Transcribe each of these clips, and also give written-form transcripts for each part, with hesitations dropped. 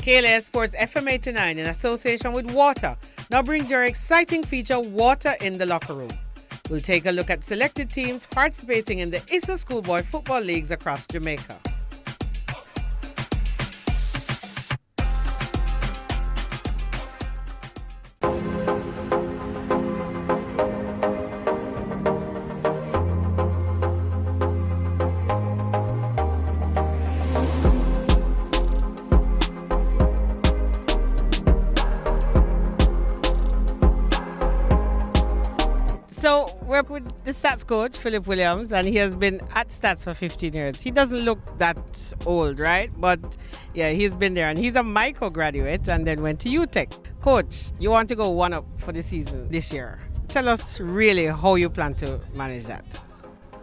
KLAS Sports FM 89 in association with WATA now brings your exciting feature WATA in the Locker Room. We'll take a look at selected teams participating in the ISSA Schoolboy Football leagues across Jamaica. So we're with the STATS coach, Philip Williams, and he has been at STATS for 15 years. He doesn't look that old, right? But yeah, he's been there, and he's a micro graduate and then went to UTech. Coach, you want to go one up for the season this year. Tell us really how you plan to manage that.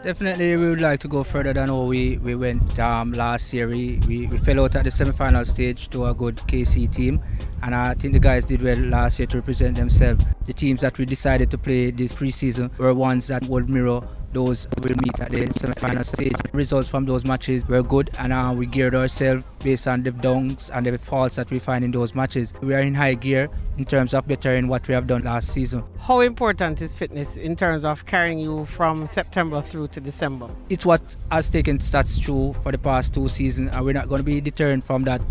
Definitely, we would like to go further than how we went last year. We fell out at the semi-final stage to a good KC team, and I think the guys did well last year to represent themselves. The teams that we decided to play this pre-season were ones that would mirror those we'll meet at the semi-final stage. Results from those matches were good, and we geared ourselves based on the downs and the faults that we find in those matches. We are in high gear in terms of bettering what we have done last season. How important is fitness in terms of carrying you from September through to December? It's what has taken STATS through for the past 2 seasons, and we're not going to be deterred from that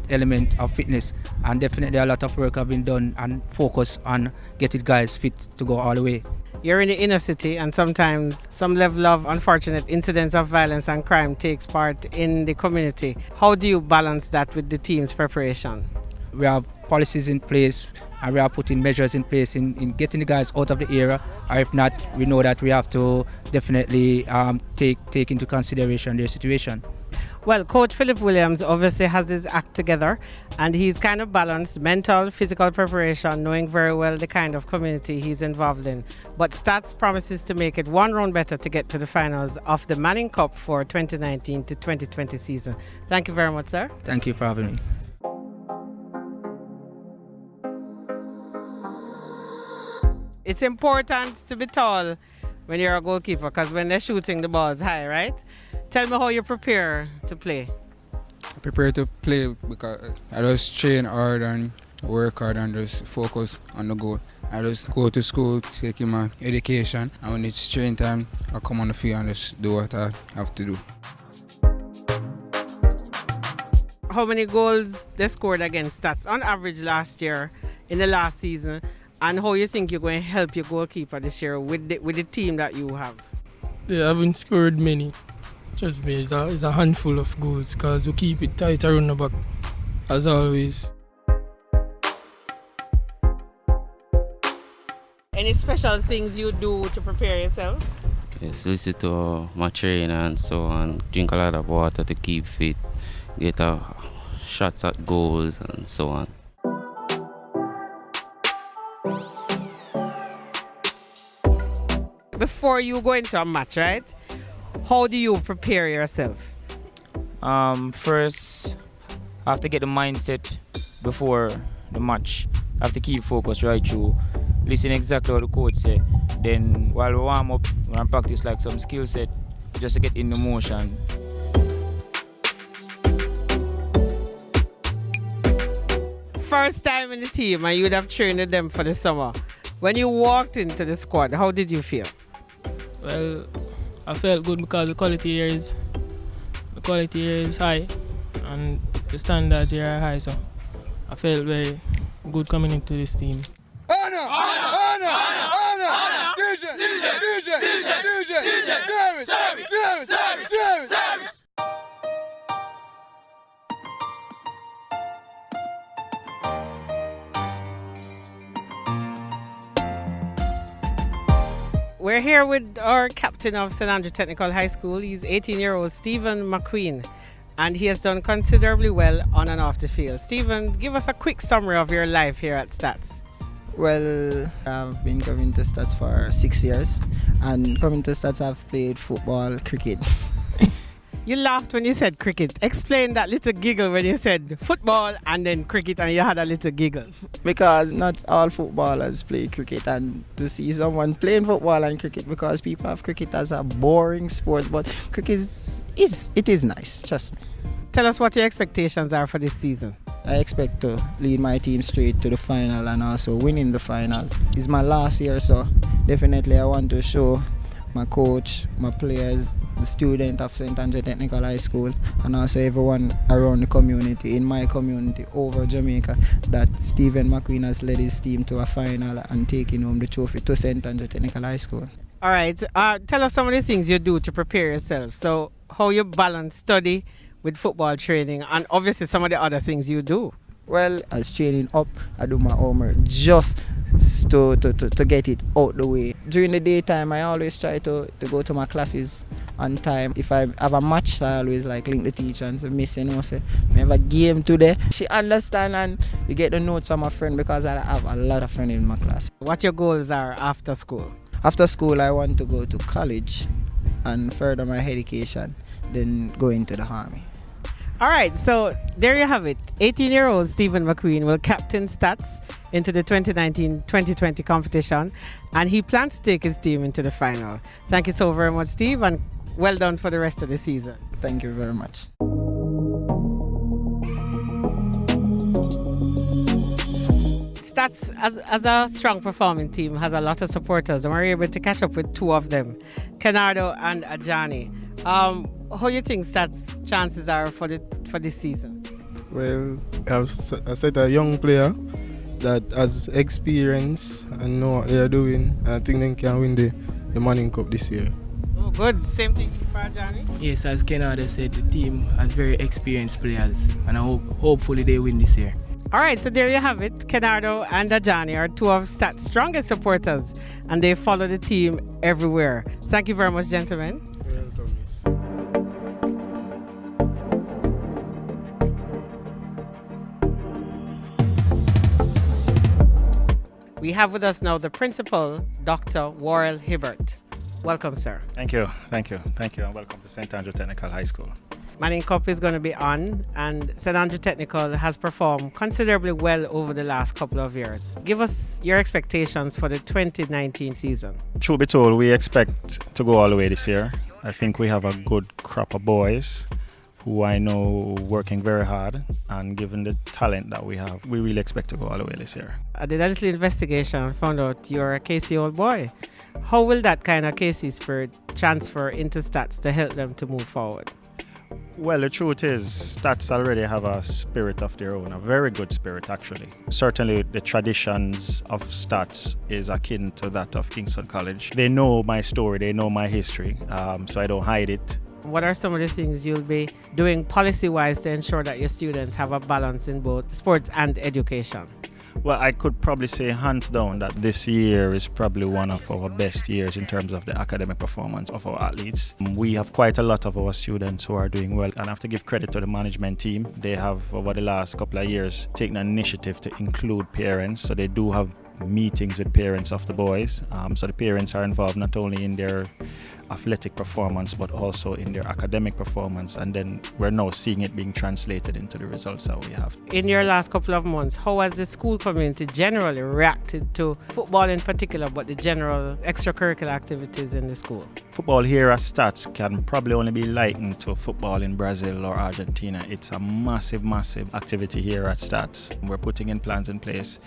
element of fitness. And definitely a lot of work have been done and focus on getting guys fit to go all the way. You're in the inner city, and sometimes some level of unfortunate incidents of violence and crime takes part in the community. How do you balance that with the team's preparation? We have policies in place, and we are putting measures in place in getting the guys out of the area. Or if not, we know that we have to definitely take into consideration their situation. Well, Coach Philip Williams obviously has his act together, and he's kind of balanced mental, physical preparation, knowing very well the kind of community he's involved in. But STATS promises to make it one round better to get to the finals of the Manning Cup for 2019 to 2020 season. Thank you very much, sir. Thank you for having me. It's important to be tall when you're a goalkeeper, because when they're shooting, the ball's high, right? Tell me how you prepare to play. I prepare to play because I just train hard and work hard and just focus on the goal. I just go to school, take my education, and when it's training time, I come on the field and just do what I have to do. How many goals they scored against STATS on average last year in the last season, and how you think you're going to help your goalkeeper this year with the team that you have? They haven't scored many. Trust me, it's a handful of goals because we keep it tight around the back, as always. Any special things you do to prepare yourself? Yes, listen to my training and so on, drink a lot of water to keep fit, get shots at goals and so on. Before you go into a match, right? How do you prepare yourself? First, I have to get the mindset before the match. I have to keep focus right through. Listen exactly what the coach say. Then while we warm up, we're gonna practice like some skill set just to get in the motion. First time in the team, and you would have trained with them for the summer. When you walked into the squad, how did you feel? Well, I felt good because the quality here is high and the standards here are high, so I felt very good coming into this team. Service. We're here with our captain of St. Andrew Technical High School. He's 18-year-old Stephen McQueen, and he has done considerably well on and off the field. Stephen, give us a quick summary of your life here at STATS. Well, I've been coming to STATS for 6 years, and coming to STATS I've played football, cricket. You laughed when you said cricket. Explain that little giggle when you said football and then cricket, and you had a little giggle. Because not all footballers play cricket, and to see someone playing football and cricket, because people have cricket as a boring sport, but cricket is nice, trust me. Tell us what your expectations are for this season. I expect to lead my team straight to the final and also winning the final. It's my last year, so definitely I want to show my coach, my players, the student of St. Andrew Technical High School, and also everyone around the community, in my community over Jamaica, that Stephen McQueen has led his team to a final and taking home the trophy to St. Andrew Technical High School. All right, tell us some of the things you do to prepare yourself. So how you balance study with football training and obviously some of the other things you do. Well, as training up, I do my homework just to get it out the way. During the daytime, I always try to go to my classes on time. If I have a match, I always like link the teacher and say, Miss, you know, say, I have a game today. She understand and you get the notes from a friend because I have a lot of friends in my class. What your goals are after school? After school, I want to go to college and further my education, then go into the army. All right, so there you have it. 18-year-old Stephen McQueen will captain STATHS into the 2019-2020 competition, and he plans to take his team into the final. Thank you so very much, Steve, and well done for the rest of the season. Thank you very much. STATHS, as a strong performing team, has a lot of supporters, and we're able to catch up with two of them, Kenardo and Ajani. How do you think STATHS' chances are for this season? Well, I said a young player that has experience and know what they are doing. I think they can win the Manning Cup this year. Oh, good. Same thing for Ajani? Yes, as Kenardo said, the team has very experienced players, and hopefully they win this year. All right, so there you have it. Kenardo and Ajani are two of STATHS' strongest supporters, and they follow the team everywhere. Thank you very much, gentlemen. You're welcome, miss. We have with us now the principal, Dr. Warrell Hibbert. Welcome, sir. Thank you, and welcome to St. Andrew Technical High School. Manning Cup is going to be on, and St. Andrew Technical has performed considerably well over the last couple of years. Give us your expectations for the 2019 season. Truth be told, we expect to go all the way this year. I think we have a good crop of boys who I know working very hard, and given the talent that we have, we really expect to go all the way this year. I did a little investigation and found out you're a KC old boy. How will that kind of KC spirit transfer into STATHS to help them to move forward? Well, the truth is, STATHS already have a spirit of their own, a very good spirit actually. Certainly the traditions of STATHS is akin to that of Kingston College. They know my story, they know my history, so I don't hide it. What are some of the things you'll be doing policy-wise to ensure that your students have a balance in both sports and education? Well, I could probably say hands down that this year is probably one of our best years in terms of the academic performance of our athletes. We have quite a lot of our students who are doing well, and I have to give credit to the management team. They have, over the last couple of years, taken an initiative to include parents, so they do have meetings with parents of the boys. So the parents are involved not only in their athletic performance but also in their academic performance, and then we're now seeing it being translated into the results that we have. In your last couple of months, how has the school community generally reacted to football in particular, but the general extracurricular activities in the school? Football here at STATHS can probably only be likened to football in Brazil or Argentina. It's a massive activity here at STATHS. We're putting in plans in place.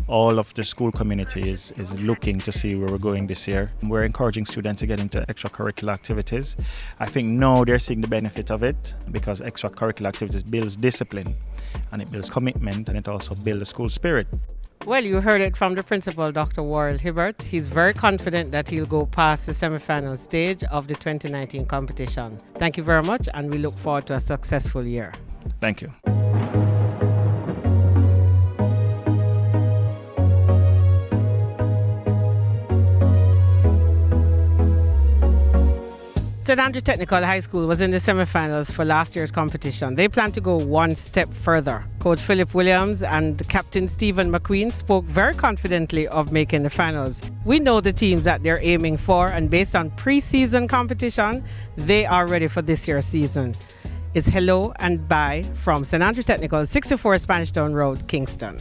All of the school community is looking to see where we're going this year. We're encouraging students to get into extracurricular activities. I think now they're seeing the benefit of it, because extracurricular activities builds discipline and it builds commitment, and it also builds the school spirit. Well, you heard it from the principal, Dr. Warrell Hibbert. He's very confident that he'll go past the semi-final stage of the 2019 competition. Thank you very much, and we look forward to a successful year. Thank you. St. Andrew Technical High School was in the semi-finals for last year's competition. They plan to go one step further. Coach Philip Williams and Captain Stephen McQueen spoke very confidently of making the finals. We know the teams that they're aiming for, and based on pre-season competition, they are ready for this year's season. It's hello and bye from St. Andrew Technical, 64 Spanish Town Road, Kingston.